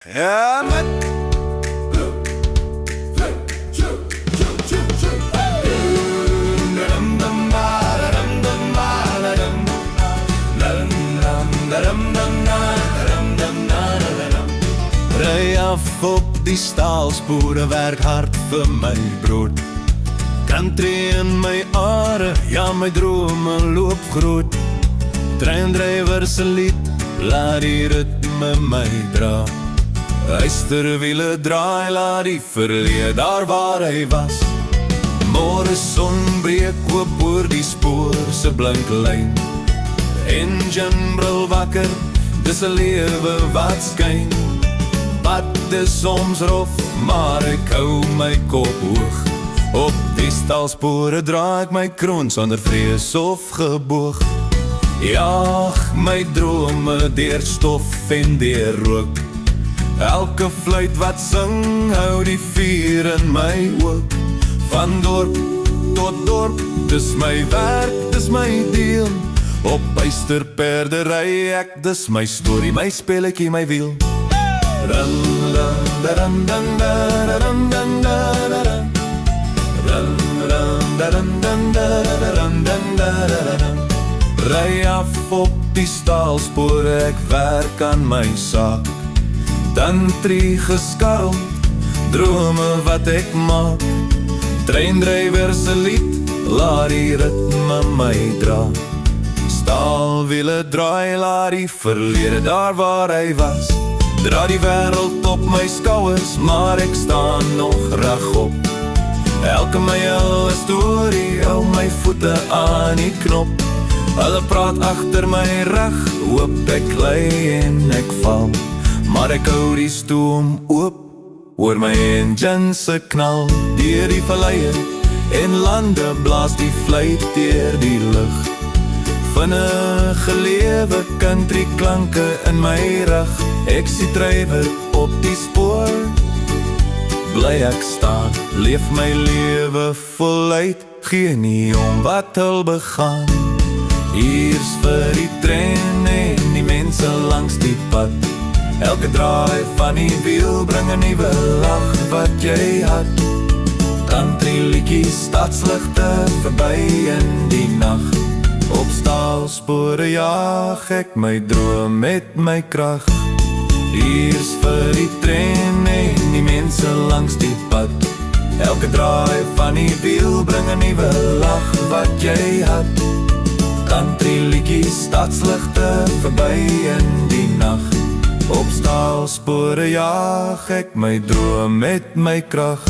Ja, met ry af op die staalspore, werk hard vir my brood. Country in my are, ja my drome loop groot. Treindrywer se lied, laat die ritme my dra. Eysterwiele draai, laat die verleë daar waar hy was. Môre son breek oop oor die spoor se blink lyn. Engine brul wakker, dis 'n lewe wat skyn. Pad is soms rof, maar ek hou my kop hoog. Op die staalspore draai ek my kroon sonder vrees of geboog. Jaag my drome deur stof en deur rook. Elke fluit wat sing, hou die vuur in my oog. Van dorp tot dorp, dis my werk, dis my deel. Op Eysterperde ry ek, dis my storie, my spelletjie, my wiel. Ry af op die staalspore, ek werk aan my saak. Tantrie geskarrel, drome wat ek maak. Treindrywer se lied, laat die ritme my dra. Staalwiele draai, laat die verlede daar waar hy was. Dra die wêreld op my skouers, maar ek staan nog regop. Elke myl 'n storie, hou my voete aan die knop. Hulle praat agter my rug, hoop ek lê en ek val. Maar ek hou die stoom oop, hoor my engine se knal. Deur die valleie en lande blaas die fluit deur die lug. Vinnige lewe, country klanke in my rug. Ek sien drywer op die spoor, bly ek staan, leef my lewe voluit, gee nie om wat hul begaan. Hier's vir die trein en die mense langs die pad. Elke draai van die wiel bring 'n nuwe lag wat jy had. Country liedjies, stadsligte verby in die nag. Op staalspore jaag ek my droom met my krag. Hier's vir die trein en die mense langs die pad. Elke draai van die wiel bring 'n nuwe lag wat jy had. Country liedjies, stadsligte verby in die nag. Op staalspore jaag ek my droom met my krag.